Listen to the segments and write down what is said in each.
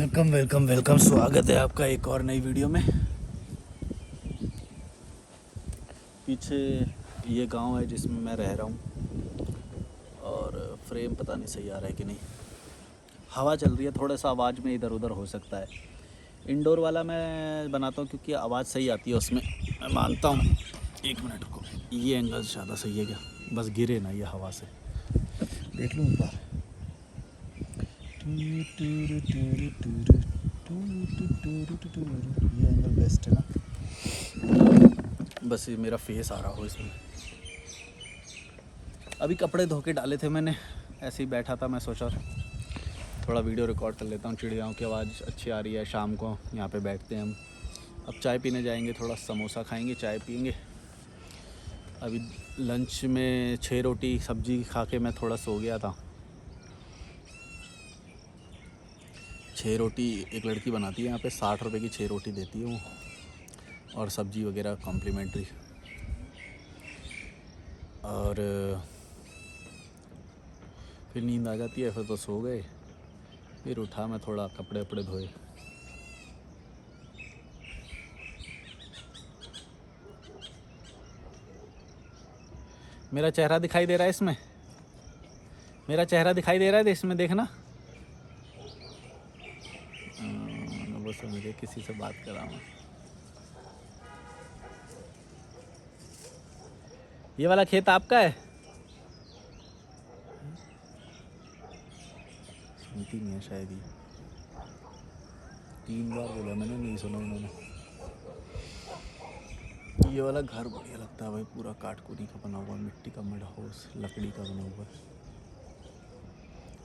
Welcome welcome welcome, स्वागत है आपका एक और नई वीडियो में। पीछे ये गांव है जिसमें मैं रह रहा हूँ और फ्रेम पता नहीं सही आ रहा है कि नहीं। हवा चल रही है, थोड़ा सा आवाज़ में इधर उधर हो सकता है। इंडोर वाला मैं बनाता हूँ क्योंकि आवाज़ सही आती है उसमें, मैं मानता हूँ। एक मिनट को, ये एंगल ज़्यादा सही है क्या? बस गिरे ना ये हवा से, देख लूँ ऊपर। ये एंगल बेस्ट है ना, बस ये मेरा फेस आ रहा हो इसमें। अभी कपड़े धो के डाले थे मैंने, ऐसे ही बैठा था, मैं सोचा थोड़ा वीडियो रिकॉर्ड कर लेता हूँ। चिड़ियाओं की आवाज़ अच्छी आ रही है, शाम को यहाँ पे बैठते हैं हम। अब चाय पीने जाएंगे, थोड़ा समोसा खाएंगे, चाय पियेंगे। अभी लंच में 6 रोटी सब्जी खा के मैं थोड़ा सो गया था। 6 रोटी एक लड़की बनाती है यहाँ पे, 60 रुपये की 6 रोटी देती है वो, और सब्जी वगैरह कॉम्प्लीमेंट्री। और फिर नींद आ जाती है, फिर तो सो गए। फिर उठा मैं, थोड़ा कपड़े वपड़े धोए। मेरा चेहरा दिखाई दे रहा है इसमें, मेरा चेहरा दिखाई दे रहा है इसमें, देखना। वो समझे किसी से बात कर रहा हूँ। ये वाला खेत आपका है? सुनती नहीं है शायद ये, 3 बार बोला मैंने, नहीं सुना उन्होंने। ये वाला घर बढ़िया लगता है भाई, पूरा काटकुनी का बना हुआ, मिट्टी का मिड हाउस, लकड़ी का बना हुआ।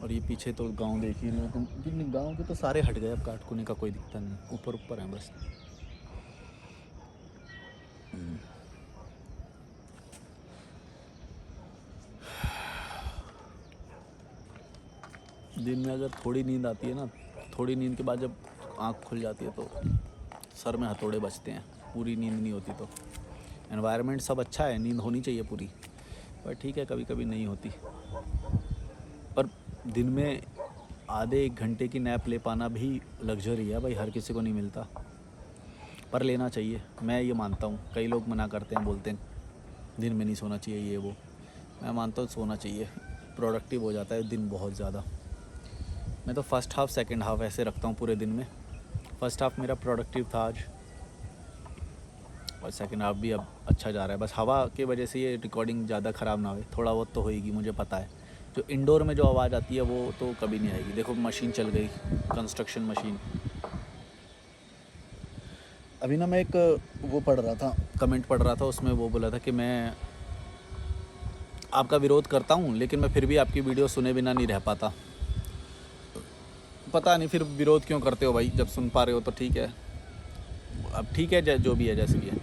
और ये पीछे तो गांव देख ही रहे तुम, गांव के तो सारे हट गए, अब काटकुनी का कोई दिखता नहीं, ऊपर ऊपर है बस। दिन में अगर थोड़ी नींद आती है ना, थोड़ी नींद के बाद जब आँख खुल जाती है तो सर में हथौड़े बजते हैं। पूरी नींद नहीं होती तो एनवायरनमेंट सब अच्छा है, नींद होनी चाहिए पूरी, पर ठीक है कभी कभी नहीं होती। पर दिन में आधे 1 घंटे की नैप ले पाना भी लग्जरी है भाई, हर किसी को नहीं मिलता, पर लेना चाहिए। मैं ये मानता हूँ, कई लोग मना करते हैं, बोलते हैं दिन में नहीं सोना चाहिए ये वो। मैं मानता हूँ सोना चाहिए, प्रोडक्टिव हो जाता है दिन बहुत ज़्यादा। मैं तो फर्स्ट हाफ सेकंड हाफ ऐसे रखता हूँ पूरे दिन में। फर्स्ट हाफ मेरा प्रोडक्टिव था आज, और सेकंड हाफ भी अब अच्छा जा रहा है। बस हवा की वजह से ये रिकॉर्डिंग ज़्यादा ख़राब ना हो, थोड़ा बहुत तो होएगी, मुझे पता है। जो इंडोर में जो आवाज़ आती है वो तो कभी नहीं आएगी। देखो मशीन चल गई, कंस्ट्रक्शन मशीन। अभी ना मैं एक वो पढ़ रहा था, कमेंट पढ़ रहा था, उसमें वो बोला था कि मैं आपका विरोध करता हूँ लेकिन मैं फिर भी आपकी वीडियो सुने बिना नहीं रह पाता। पता नहीं फिर विरोध क्यों करते हो भाई, जब सुन पा रहे हो तो ठीक है। अब ठीक है, जो भी है जैसे भी है।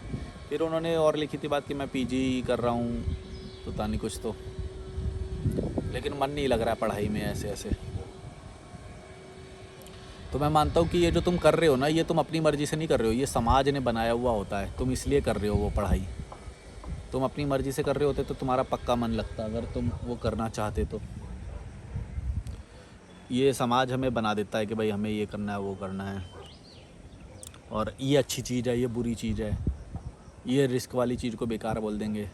फिर उन्होंने और लिखी थी बात कि मैं पीजी कर रहा हूँ, पता नहीं कुछ तो, लेकिन मन नहीं लग रहा है पढ़ाई में ऐसे ऐसे। तो मैं मानता हूँ कि ये जो तुम कर रहे हो ना, ये तुम अपनी मर्ज़ी से नहीं कर रहे हो, ये समाज ने बनाया हुआ होता है, तुम इसलिए कर रहे हो वो पढ़ाई। तुम अपनी मर्ज़ी से कर रहे होते तो तुम्हारा पक्का मन लगता, अगर तुम वो करना चाहते तो। ये समाज हमें बना देता है कि भाई हमें ये करना है, वो करना है, और ये अच्छी चीज़ है, ये बुरी चीज़ है, ये रिस्क वाली चीज़ को बेकार बोल देंगे।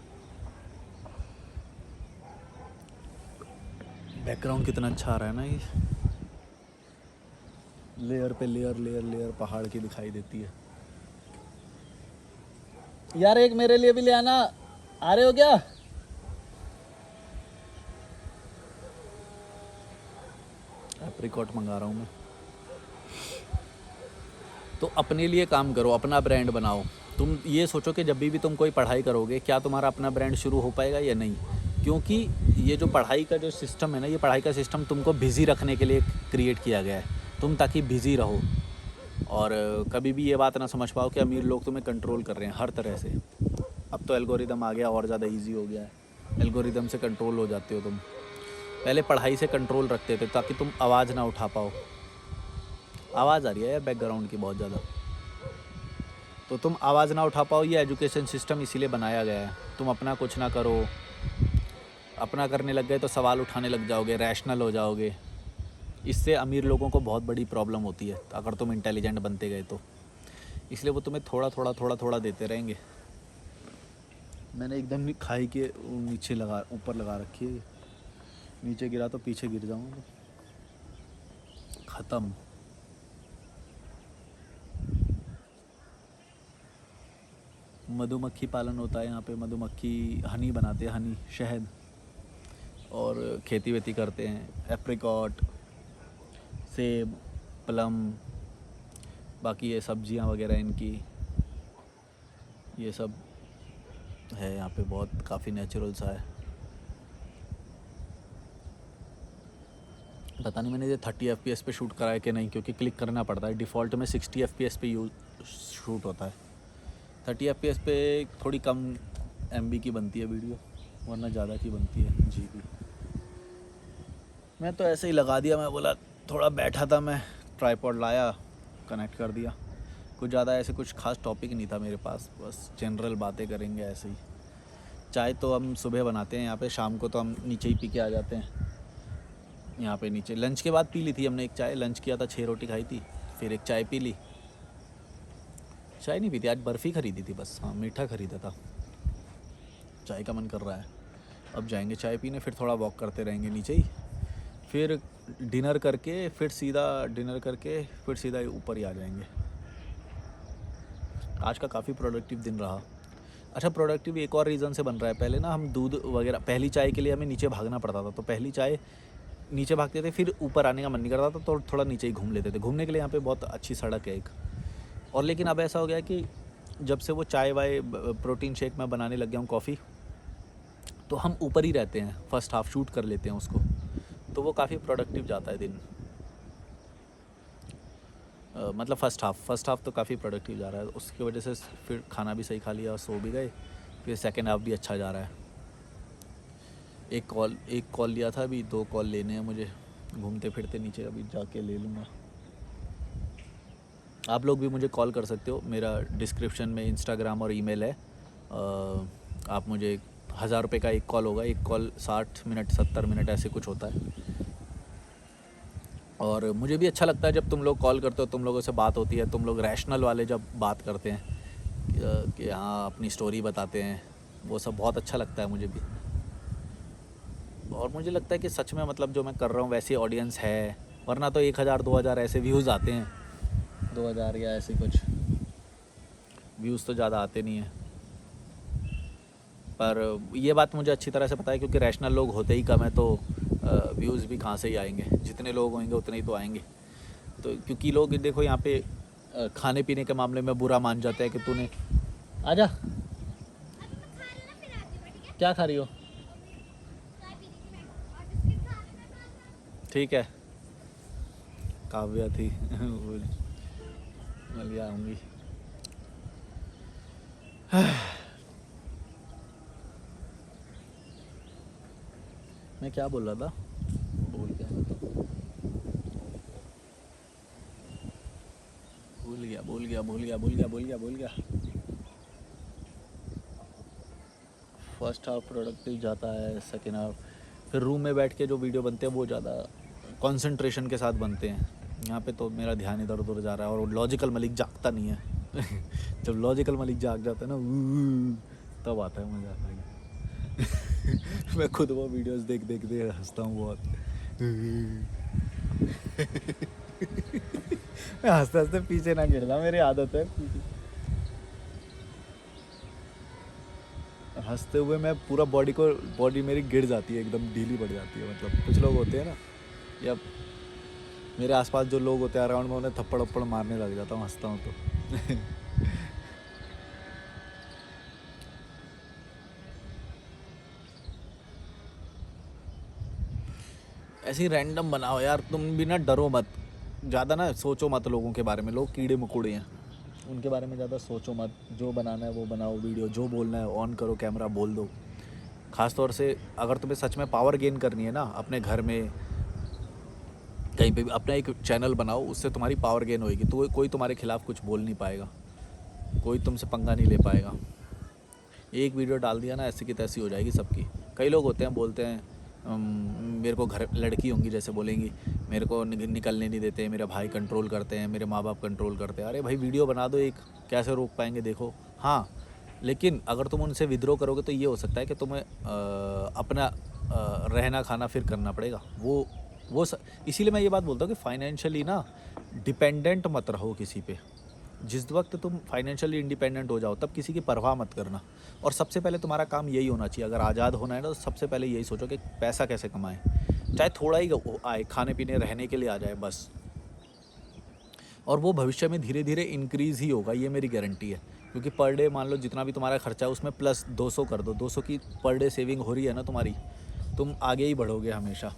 बैकग्राउंड कितना अच्छा आ रहा है ना, ये लेयर पे लेयर लेयर लेयर पहाड़ की दिखाई देती है। यार एक मेरे लिए भी ले आना, आ रहे हो क्या? एप्रिकॉट मंगा रहा हूँ मैं। तो अपने लिए काम करो, अपना ब्रांड बनाओ। तुम ये सोचो कि जब भी तुम कोई पढ़ाई करोगे, क्या तुम्हारा अपना ब्रांड शुरू हो पाएगा या नहीं? क्योंकि ये जो पढ़ाई का जो सिस्टम है ना, ये पढ़ाई का सिस्टम तुमको बिज़ी रखने के लिए क्रिएट किया गया है। तुम ताकि बिज़ी रहो, और कभी भी ये बात ना समझ पाओ कि अमीर लोग तुम्हें कंट्रोल कर रहे हैं हर तरह से। अब तो एल्गोरिदम आ गया, और ज़्यादा ईजी हो गया है, एल्गोरिदम से कंट्रोल हो जाते हो तुम। पहले पढ़ाई से कंट्रोल रखते थे ताकि तुम आवाज़ ना उठा पाओ। आवाज़ आ रही है यार बैकग्राउंड की बहुत ज़्यादा, तो तुम आवाज़ ना उठा पाओ। ये एजुकेशन सिस्टम इसीलिए बनाया गया है। तुम अपना कुछ ना करो, अपना करने लग गए तो सवाल उठाने लग जाओगे, रैशनल हो जाओगे, इससे अमीर लोगों को बहुत बड़ी प्रॉब्लम होती है अगर तुम इंटेलिजेंट बनते गए तो, इसलिए वो तुम्हें थोड़ा थोड़ा देते रहेंगे। मैंने एकदम खाई के नीचे लगा, ऊपर लगा रखी है, नीचे गिरा तो पीछे गिर जाऊंगा, ख़त्म। मधुमक्खी पालन होता है यहाँ पे, मधुमक्खी हनी बनाते हैं, हनी शहद, और खेती वेती करते हैं, एप्रिकॉट, सेब, प्लम, बाकी ये सब्जियाँ वगैरह इनकी, ये सब है यहाँ पे, बहुत काफ़ी नेचुरल सा है। पता नहीं मैंने ये 30 FPS पे शूट करा है कि नहीं, क्योंकि क्लिक करना पड़ता है, डिफ़ॉल्ट में 60 FPS पे शूट होता है। 30 FPS पे थोड़ी कम MB की बनती है वीडियो, वरना ज़्यादा की बनती है GB। मैं तो ऐसे ही लगा दिया, मैं बोला थोड़ा बैठा था मैं, ट्राइपॉड लाया, कनेक्ट कर दिया। कुछ ज़्यादा ऐसे कुछ खास टॉपिक नहीं था मेरे पास, बस जनरल बातें करेंगे ऐसे ही। चाय तो हम सुबह बनाते हैं यहाँ पे, शाम को तो हम नीचे ही पी के आ जाते हैं यहाँ पे नीचे। लंच के बाद पी ली थी हमने एक चाय, लंच किया था, 6 रोटी खाई थी, फिर एक चाय पी ली। चाय नहीं पीती आज, बर्फ़ी ख़रीदी थी बस, हाँ मीठा ख़रीदा था। चाय का मन कर रहा है, अब जाएंगे चाय पीने, फिर थोड़ा वॉक करते रहेंगे नीचे ही, फिर डिनर करके फिर सीधा ऊपर ही आ जाएंगे। आज का काफ़ी प्रोडक्टिव दिन रहा। अच्छा, प्रोडक्टिव एक और रीज़न से बन रहा है। पहले ना हम दूध वगैरह, पहली चाय के लिए हमें नीचे भागना पड़ता था, तो पहली चाय नीचे भागते थे, फिर ऊपर आने का मन नहीं करता था, तो थोड़ा नीचे ही घूम लेते थे। घूमने के लिए यहाँ पे बहुत अच्छी सड़क है एक। और लेकिन अब ऐसा हो गया कि जब से वो चाय वाय प्रोटीन शेक मैं बनाने लग गया हूँ, कॉफ़ी, तो हम ऊपर ही रहते हैं, फर्स्ट हाफ शूट कर लेते हैं उसको, तो वो काफ़ी प्रोडक्टिव जाता है दिन। मतलब फ़र्स्ट हाफ़ तो काफ़ी प्रोडक्टिव जा रहा है, उसकी वजह से फिर खाना भी सही खा लिया और सो भी गए, फिर सेकेंड हाफ़ भी अच्छा जा रहा है। एक कॉल लिया था, अभी 2 कॉल लेने हैं मुझे, घूमते फिरते नीचे अभी जाके ले लूँगा। आप लोग भी मुझे कॉल कर सकते हो, मेरा डिस्क्रिप्शन में इंस्टाग्राम और ईमेल है। आप मुझे 1000 रुपये का एक कॉल होगा, एक कॉल 60 मिनट 70 मिनट ऐसे कुछ होता है। और मुझे भी अच्छा लगता है जब तुम लोग कॉल करते हो, तुम लोगों से बात होती है, तुम लोग रैशनल वाले जब बात करते हैं कि हाँ अपनी स्टोरी बताते हैं, वो सब बहुत अच्छा लगता है मुझे भी। और मुझे लगता है कि सच में मतलब जो मैं कर रहा हूँ वैसी ऑडियंस है, वरना तो 1000 2000 ऐसे व्यूज़ आते हैं, 2000 या ऐसे कुछ व्यूज़ तो ज़्यादा आते नहीं हैं। पर ये बात मुझे अच्छी तरह से पता है, क्योंकि रैशनल लोग होते ही कम है, तो व्यूज़ भी कहाँ से ही आएंगे, जितने लोग होंगे उतने ही तो आएंगे। तो क्योंकि लोग देखो यहाँ पे खाने पीने के मामले में बुरा मान जाता है कि तूने आजा, क्या खा रही हो, ठीक है, काव्या थी मलिया आऊँगी। मैं क्या बोल रहा था, भूल गया। फर्स्ट हाफ प्रोडक्टिव जाता है, सेकेंड हाफ फिर रूम में बैठ के जो वीडियो बनते हैं वो ज़्यादा कंसंट्रेशन के साथ बनते हैं। यहाँ पे तो मेरा ध्यान इधर उधर जा रहा है, और लॉजिकल मलिक जागता नहीं है जब लॉजिकल मलिक जाग जाता है ना, तब आता है मज़ा भाई। मैं खुद वो वीडियोस देख हंसता हूँ बहुत मैं हंसते हंसते पीछे ना गिरना, मेरी आदत है हंसते हुए मैं पूरा बॉडी मेरी गिर जाती है, एकदम ढीली पड़ जाती है। मतलब कुछ लोग होते हैं ना, या मेरे आसपास जो लोग होते हैं अराउंड में, उन्हें थप्पड़ वप्पड़ मारने लग जाता हूँ हंसता हूँ तो ऐसे ही रैंडम बनाओ यार, तुम भी ना डरो मत ज़्यादा, ना सोचो मत लोगों के बारे में, लोग कीड़े मकोड़े हैं, उनके बारे में ज़्यादा सोचो मत। जो बनाना है वो बनाओ वीडियो, जो बोलना है ऑन करो कैमरा, बोल दो। ख़ास तौर से अगर तुम्हें सच में पावर गेन करनी है ना, अपने घर में कहीं पे भी अपना एक चैनल बनाओ, उससे तुम्हारी पावर गेन होएगी, तो कोई तुम्हारे खिलाफ़ कुछ बोल नहीं पाएगा, कोई तुमसे पंगा नहीं ले पाएगा। एक वीडियो डाल दिया ना, ऐसी की तैसी हो जाएगी सबकी। कई लोग होते हैं बोलते हैं मेरे को घर लड़की होंगी जैसे बोलेंगी मेरे को निकलने नहीं देते, मेरे भाई कंट्रोल करते हैं, मेरे माँ बाप कंट्रोल करते हैं। अरे भाई वीडियो बना दो एक, कैसे रोक पाएंगे देखो। हाँ, लेकिन अगर तुम उनसे विद्रोह करोगे तो ये हो सकता है कि तुम्हें अपना रहना खाना फिर करना पड़ेगा। इसीलिए मैं ये बात बोलता हूँ कि फाइनेंशियली ना डिपेंडेंट मत रहो किसी पे। जिस वक्त तुम फाइनेंशियली इंडिपेंडेंट हो जाओ तब किसी की परवाह मत करना। और सबसे पहले तुम्हारा काम यही होना चाहिए, अगर आज़ाद होना है ना तो सबसे पहले यही सोचो कि पैसा कैसे कमाएं, चाहे थोड़ा ही आए, खाने पीने रहने के लिए आ जाए बस। और वो भविष्य में धीरे धीरे इंक्रीज़ ही होगा, ये मेरी गारंटी है। क्योंकि पर डे मान लो जितना भी तुम्हारा खर्चा है उसमें प्लस 200 कर दो, 200 की पर डे सेविंग हो रही है ना तुम्हारी, तुम आगे ही बढ़ोगे हमेशा।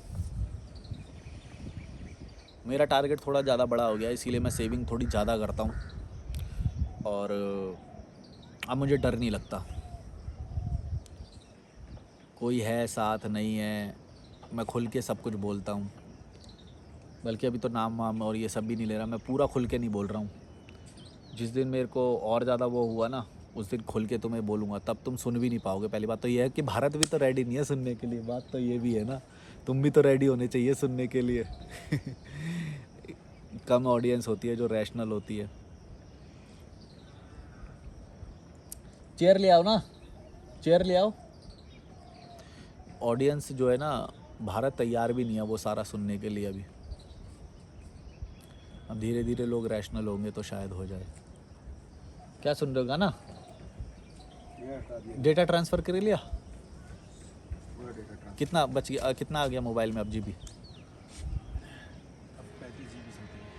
मेरा टारगेट थोड़ा ज़्यादा बड़ा हो गया इसीलिए मैं सेविंग थोड़ी ज़्यादा करता हूँ। और अब मुझे डर नहीं लगता, कोई है साथ नहीं है, मैं खुल के सब कुछ बोलता हूँ। बल्कि अभी तो नाम वाम और ये सब भी नहीं ले रहा, मैं पूरा खुल के नहीं बोल रहा हूँ। जिस दिन मेरे को और ज़्यादा वो हुआ ना उस दिन खुल के तुम्हें बोलूँगा, तब तुम सुन भी नहीं पाओगे। पहली बात तो ये है कि भारत भी तो रेडी नहीं है सुनने के लिए, बात तो ये भी है ना, तुम भी तो रेडी होने चाहिए सुनने के लिए। कम ऑडियंस होती है जो रैशनल होती है। चेयर ले आओ ना, चेयर ले आओ। ऑडियंस जो है ना भारत तैयार भी नहीं है वो सारा सुनने के लिए अभी। अब धीरे धीरे लोग रैशनल होंगे तो शायद हो जाए। क्या सुन रहे हो गाना? डेटा ट्रांसफ़र कर लिया? कितना बच गया, कितना आ गया मोबाइल में अब जीबी?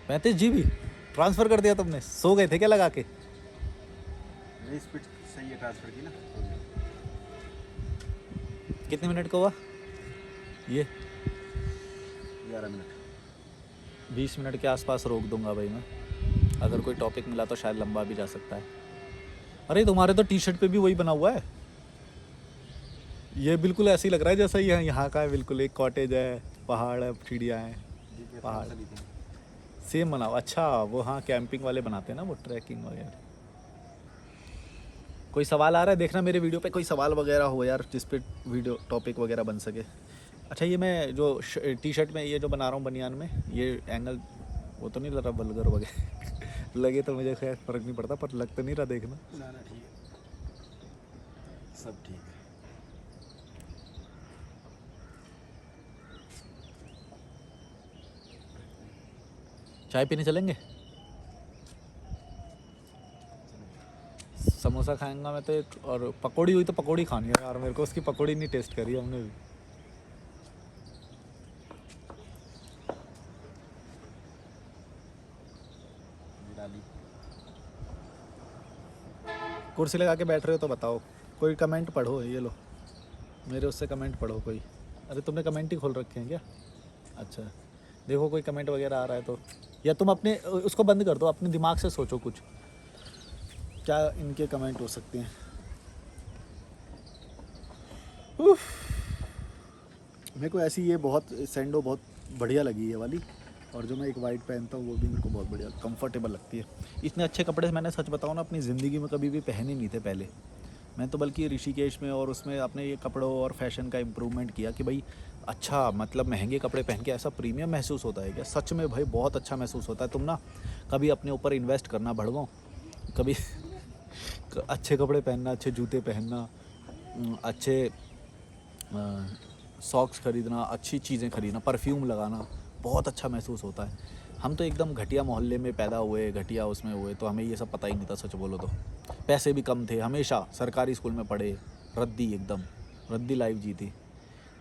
35 GB ट्रांसफ़र कर दिया तुमने? सो गए थे क्या लगा के? स्पीड सही है ट्रांसफर की ना। कितने मिनट का हुआ ये? 11 मिनट। 20 मिनट के आसपास रोक दूंगा भाई मैं, अगर कोई टॉपिक मिला तो शायद लंबा भी जा सकता है। अरे तुम्हारे तो टी शर्ट पे भी वही बना हुआ है, ये बिल्कुल ऐसे ही लग रहा है जैसा ये यहाँ का है। बिल्कुल एक कॉटेज है, पहाड़ है, सीढ़ियाँ हैं, पहाड़ सेम बना हुआ। अच्छा वो हाँ कैंपिंग वाले बनाते हैं ना वो, ट्रैकिंग वगैरह। कोई सवाल आ रहा है देखना मेरे वीडियो पे, कोई सवाल वगैरह हो यार जिस पे वीडियो टॉपिक वगैरह बन सके। अच्छा ये मैं जो टी शर्ट में ये जो बना रहा हूँ बनियान में, ये एंगल वो तो नहीं लग रहा वल्गर वगैरह? लगे तो मुझे खैर फ़र्क नहीं पड़ता, पर लग तो नहीं रहा, देखना। ना ठीक है, सब ठीक है। चाय पीने चलेंगे? समोसा खाएंगा मैं तो, और पकौड़ी हुई तो पकौड़ी खानी है यार मेरे को, उसकी पकौड़ी नहीं टेस्ट करी हमने भी। कुर्सी लगा के बैठ रहे हो तो बताओ, कोई कमेंट पढ़ो, ये लो मेरे उससे कमेंट पढ़ो कोई। अरे तुमने कमेंट ही खोल रखे हैं क्या? अच्छा देखो कोई कमेंट वगैरह आ रहा है तो, या तुम अपने उसको बंद कर दो, अपने दिमाग से सोचो कुछ क्या इनके कमेंट हो सकते हैं। मेरे को ऐसी ये बहुत सैंडो बहुत बढ़िया लगी है वाली, और जो मैं एक वाइट पहनता हूँ वो भी मेरे को बहुत बढ़िया कंफर्टेबल लगती है। इतने अच्छे कपड़े मैंने सच बताऊँ ना अपनी ज़िंदगी में कभी भी पहने नहीं थे पहले। मैं तो बल्कि ऋषिकेश में और उसमें अपने ये कपड़ों और फैशन का इम्प्रूवमेंट किया कि भाई अच्छा मतलब महंगे कपड़े पहन के ऐसा प्रीमियम महसूस होता है क्या? सच में भाई बहुत अच्छा महसूस होता है। तुम ना कभी अपने ऊपर इन्वेस्ट करना भड़वो, कभी अच्छे कपड़े पहनना, अच्छे जूते पहनना, अच्छे सॉक्स खरीदना, अच्छी चीज़ें खरीदना, परफ्यूम लगाना, बहुत अच्छा महसूस होता है। हम तो एकदम घटिया मोहल्ले में पैदा हुए, घटिया उसमें हुए, तो हमें ये सब पता ही नहीं था सच बोलो तो। पैसे भी कम थे, हमेशा सरकारी स्कूल में पढ़े, रद्दी एकदम रद्दी लाइफ जी थी।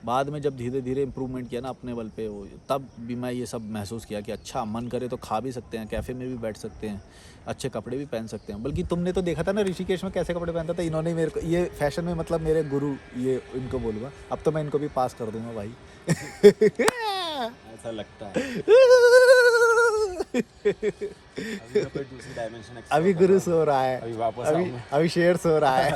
बाद में जब धीरे धीरे इम्प्रूवमेंट किया ना अपने बल पे, तब भी मैं ये सब महसूस किया कि अच्छा मन करे तो खा भी सकते हैं, कैफ़े में भी बैठ सकते हैं, अच्छे कपड़े भी पहन सकते हैं। बल्कि तुमने तो देखा था ना ऋषिकेश में कैसे कपड़े पहनता था, इन्होंने मेरे को ये फैशन में मतलब मेरे गुरु, ये इनको बोलूँगा। अब तो मैं इनको भी पास कर दूँगा भाई। ऐसा लगता है। अभी तो कोई दूसरी डायमेंशन अभी गुरु सो रहा है, अभी वापस अभी शेर सो रहा है।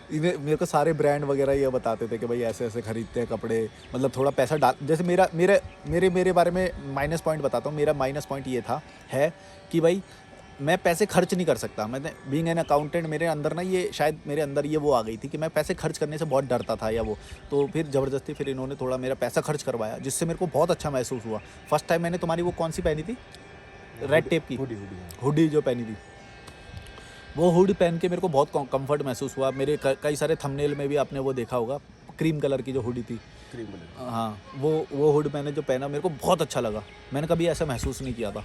इन्हें मेरे को सारे ब्रांड वगैरह ये बताते थे कि भाई ऐसे ऐसे खरीदते हैं कपड़े, मतलब थोड़ा पैसा डाल। जैसे मेरे बारे में माइनस पॉइंट बताता हूँ। मेरा माइनस पॉइंट ये था है कि भाई मैं पैसे खर्च नहीं कर सकता। मैंने बीइंग एन अकाउंटेंट मेरे अंदर ना ये शायद मेरे अंदर ये वो आ गई थी कि मैं पैसे खर्च करने से बहुत डरता था या वो, तो फिर ज़बरदस्ती फिर इन्होंने थोड़ा मेरा पैसा खर्च करवाया, जिससे मेरे को बहुत अच्छा महसूस हुआ। फर्स्ट टाइम मैंने तुम्हारी वो कौन सी पहनी थी, रेड टेप की हुडी हुडी है। हुडी जो पहनी थी, वो हुडी पहन के मेरे को बहुत कंफर्ट महसूस हुआ। मेरे कई सारे थंबनेल में भी आपने वो देखा होगा, क्रीम कलर की जो हुडी थी, क्रीम कलर। हाँ वो हुड मैंने जो पहना मेरे को बहुत अच्छा लगा। मैंने कभी ऐसा महसूस नहीं किया था।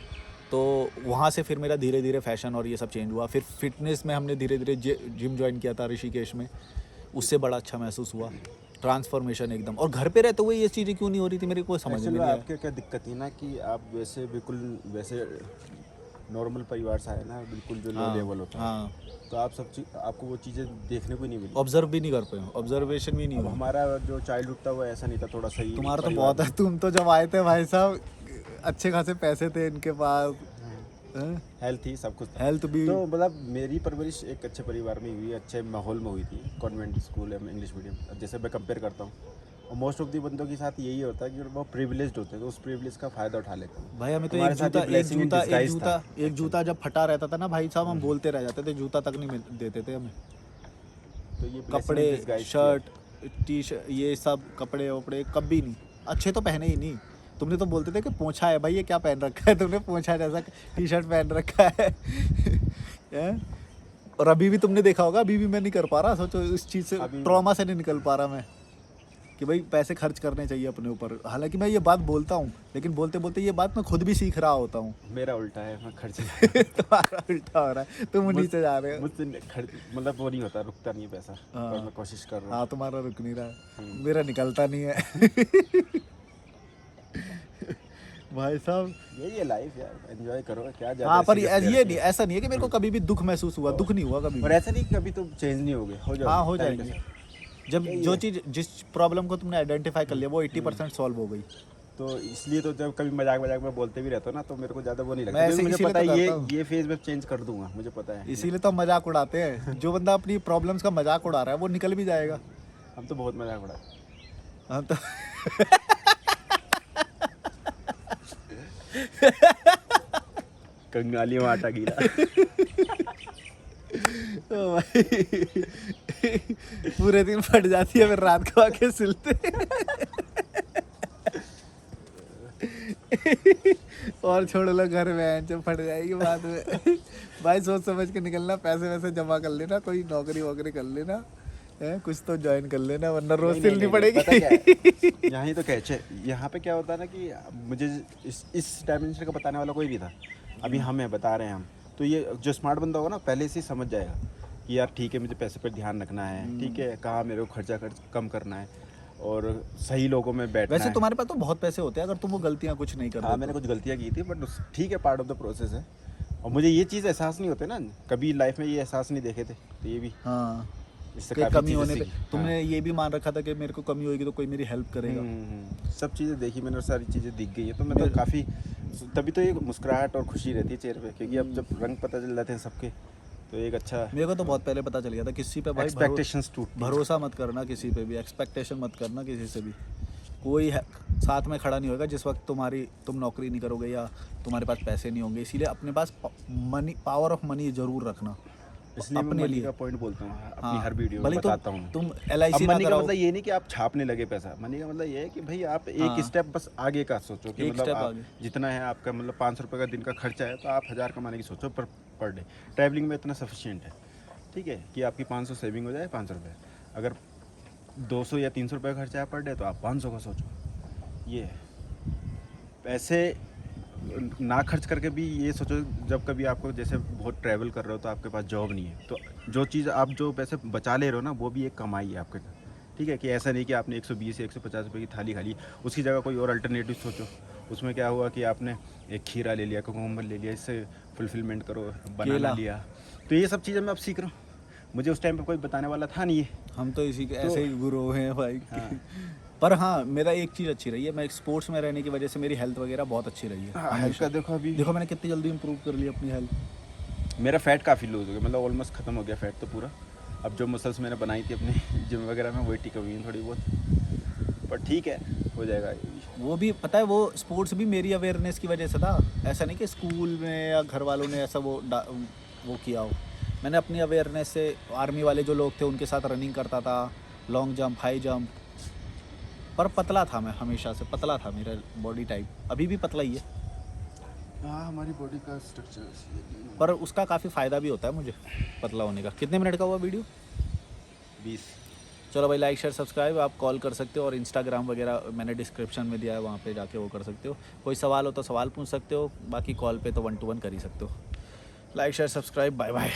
तो वहाँ से फिर मेरा धीरे धीरे फैशन और ये सब चेंज हुआ। फिर फिटनेस में हमने धीरे धीरे जिम ज्वाइन किया था ऋषिकेश में, उससे बड़ा अच्छा महसूस हुआ, ट्रांसफॉर्मेशन एकदम। और घर पे रहते हुए ये चीज़ें क्यों नहीं हो रही थी मेरे को समझ में एक्चुअली नहीं आया। आपके क्या दिक्कत थी ना कि आप वैसे बिल्कुल वैसे नॉर्मल परिवार से आए ना, बिल्कुल जो लो लेवल होता है, हाँ, तो आप सब चीज आपको वो चीज़ें देखने को ही नहीं मिली। ऑब्जर्व भी नहीं कर पाए, ऑब्जर्वेशन भी नहीं अब हुआ। हमारा जो चाइल्डहुड था वो ऐसा नहीं था, थोड़ा सही। तुम्हारा तो बहुत है, तुम तो जब आए थे भाई साहब अच्छे खासे पैसे थे इनके पास, हेल्थ थी, सब कुछ था। हेल्थ भी। तो मतलब मेरी परवरिश एक अच्छे परिवार में हुई, अच्छे माहौल में हुई थी, कॉन्वेंट स्कूल है, इंग्लिश मीडियम। जैसे मैं कंपेयर करता हूँ, और मोस्ट ऑफ दी बंदों के साथ यही होता है कि वो प्रिविलेज्ड होते हैं, तो उस प्रिविलेज का फ़ायदा उठा लेते हैं। भाई हमें तो हमारे एक साथ जूता ये blessing in disguise था। एक जूता जब फटा रहता था ना भाई साहब, हम बोलते रह जाते थे, जूता तक नहीं देते थे हमें। तो ये blessing in कपड़े, disguise थी। शर्ट, टी शर्ट, ये सब कपड़े वपड़े कभी नहीं अच्छे तो पहने ही नहीं। तुमने तो बोलते थे कि पोंछा है भाई, ये क्या पहन रखा है तुमने, पोंछा जैसा टी शर्ट पहन रखा है हैं? और अभी भी तुमने देखा होगा, अभी भी मैं नहीं कर पा रहा। सोचो इस चीज़ से, अभी- ट्रॉमा से नहीं निकल पा रहा मैं, कि भाई पैसे खर्च करने चाहिए अपने ऊपर। हालांकि मैं ये बात बोलता हूँ, लेकिन बोलते बोलते ये बात मैं खुद भी सीख रहा होता हूँ। मेरा उल्टा है, मैं खर्च तुम्हारा उल्टा हो रहा है, तुम नीचे जा रहे हो। मुझसे खर्च मतलब वो नहीं होता, रुकता नहीं है पैसा, हाँ। पर मैं कोशिश कर रहा हूँ। हाँ तुम्हारा रुक नहीं रहा है, मेरा निकलता नहीं है भाई साहब। यही है लाइफ यार, एंजॉय करो, क्या ज्यादा हाँ पर serious ये लेते नहीं, हैं। ऐसा नहीं है कि मेरे को कभी भी दुख महसूस हुआ, दुख नहीं हुआ कभी और भी। ऐसा नहीं कि कभी तो चेंज नहीं हो गए, हो जाओगे हाँ हो time के जाएंगे। साथ। जब यही जो है। चीज़, जिस प्रॉब्लम को तुमने आइडेंटिफाई कर लिया वो 80% सॉल्व हो गई। तो इसलिए तो जब कभी मजाक मजाक में बोलते भी रहते हो ना, तो मेरे को ज्यादा वो नहीं लगता, मैं क्योंकि मुझे इसीलिए पता तो है करता हूँ। ये फेज में चेंज कर दूंगा, मुझे पता है। इसीलिए तो हम मजाक उड़ाते हैं। जो बंदा अपनी प्रॉब्लम्स का मजाक उड़ा रहा है वो निकल भी जाएगा। हम तो बहुत मजाक उड़ाते हम तो कंगाली में आटा गीला। ओ भाई पूरे दिन फट जाती है, फिर रात को आके सिलते और छोड़ लो घर में, जो फट जाएगी बाद में। भाई सोच समझ के निकलना, पैसे वैसे जमा कर लेना, कोई नौकरी वोकरी कर लेना है, कुछ तो ज्वाइन कर लेना, वरना रोज सिलनी पड़ेगी। पता क्या है? यहाँ ही तो कैच है। यहाँ पे क्या होता है ना कि मुझे इस डायमेंशन का बताने वाला कोई नहीं था, अभी हम हैं, बता रहे हैं हम। तो ये जो स्मार्ट बंदा होगा ना, पहले से ही समझ जाएगा कि यार ठीक है, मुझे पैसे पर ध्यान रखना है, ठीक है, कहाँ मेरे को खर्चा कम करना है, और सही लोगों में बैठना वैसे है। तुम्हारे पास तो बहुत पैसे होते हैं अगर तुम वो गलतियां कुछ नहीं करते। हाँ, मैंने कुछ गलतियाँ की थी, बट ठीक है, पार्ट ऑफ द प्रोसेस है। और मुझे ये चीज़ एहसास नहीं होते ना, कभी लाइफ में ये एहसास नहीं देखे थे, तो ये भी हाँ इससे कि काफ़ी कमी चीज़ें होने पे सीखी। तुमने ये भी मान रखा था कि मेरे को कमी होगी तो कोई मेरी हेल्प करेगा। सब चीज़ें देखी मैंने, और सारी चीज़ें दिख गई है, तो मैं तो काफ़ी, तभी तो एक मुस्कुराहट और खुशी रहती है चेहरे पे, क्योंकि अब जब रंग पता चल जाते हैं सबके, तो एक अच्छा मेरे को तो बहुत पहले पता चल गया था किसी पे भाई एक्सपेक्टेशंस टूट। भरोसा मत करना किसी पे भी, एक्सपेक्टेशन मत करना किसी से भी। कोई है साथ में खड़ा नहीं होगा जिस वक्त तुम नौकरी नहीं करोगे या तुम्हारे पास पैसे नहीं होंगे। इसीलिए अपने पास मनी, पावर ऑफ मनी जरूर रखना इसलिए मैं अपने मनी लिए। का पॉइंट बोलता हूँ अपनी हाँ, हर वीडियो में, भले बताता हूँ। तुम अब LIC ना मनी का कराओ। मतलब ये नहीं कि आप छापने लगे पैसा, मनी का मतलब ये है कि भाई आप एक हाँ। स्टेप बस आगे का सोचो, कि एक मतलब स्टेप आप आगे। जितना है आपका, मतलब 500 रुपये का दिन का खर्चा है, तो आप 1000 कमाने की सोचो पर डे। ट्रैवलिंग में इतना सफिशिएंट है, ठीक है, कि आपकी 500 सेविंग हो जाए, 500 रुपये। अगर 200 या 300 रुपये खर्चा है पर डे, तो आप 500 का सोचो। ये है। पैसे ना खर्च करके भी ये सोचो, जब कभी आपको जैसे बहुत ट्रैवल कर रहे हो तो आपके पास जॉब नहीं है, तो जो चीज़ आप जो पैसे बचा ले रहे हो ना, वो भी एक कमाई है आपके, ठीक है, कि ऐसा नहीं कि आपने 120 या 150 रुपये की थाली खा ली, उसकी जगह कोई और अल्टरनेटिव सोचो। उसमें क्या हुआ कि आपने एक खीरा ले लिया, कुकुम्बर ले लिया, इससे फुलफिलमेंट करो, बनाना केला। लिया। तो ये सब चीज़ें मैं अब सीख रहा हूँ, मुझे उस टाइम पे कोई बताने वाला था नहीं है। हम तो इसी के ऐसे ही गुरु हैं भाई। हाँ। पर हाँ मेरा एक चीज़ अच्छी रही है, मैं स्पोर्ट्स में रहने की वजह से मेरी हेल्थ वगैरह बहुत अच्छी रही है। हेल्थ का देखो, अभी देखो मैंने कितनी जल्दी इंप्रूव कर ली अपनी हेल्थ। मेरा फैट काफ़ी लूज हो गया, मतलब ऑलमोस्ट ख़त्म हो गया फैट तो पूरा। अब जो मसल्स मैंने बनाई थी अपने जिम वगैरह में, वही टिक हुई हैं थोड़ी बहुत, पर ठीक है, हो जाएगा। वो भी पता है, वो स्पोर्ट्स भी मेरी अवेयरनेस की वजह से था। ऐसा नहीं कि स्कूल में या घर वालों ने ऐसा वो किया हो। मैंने अपनी अवेयरनेस से, आर्मी वाले जो लोग थे उनके साथ रनिंग करता था, लॉन्ग जंप, हाई जंप। पर पतला था मैं, हमेशा से पतला था मेरा बॉडी टाइप, अभी भी पतला ही है। हाँ, हमारी बॉडी का स्ट्रक्चर पर उसका काफ़ी फ़ायदा भी होता है मुझे पतला होने का। कितने मिनट का हुआ वीडियो? 20। चलो भाई, लाइक शेयर सब्सक्राइब। आप कॉल कर सकते हो और इंस्टाग्राम वगैरह मैंने डिस्क्रिप्शन में दिया है, वहाँ पे जाके वो कर सकते हो। कोई सवाल हो तो सवाल पूछ सकते हो, बाकी कॉल पे तो 1 to 1 कर ही सकते हो। Like share subscribe, bye bye.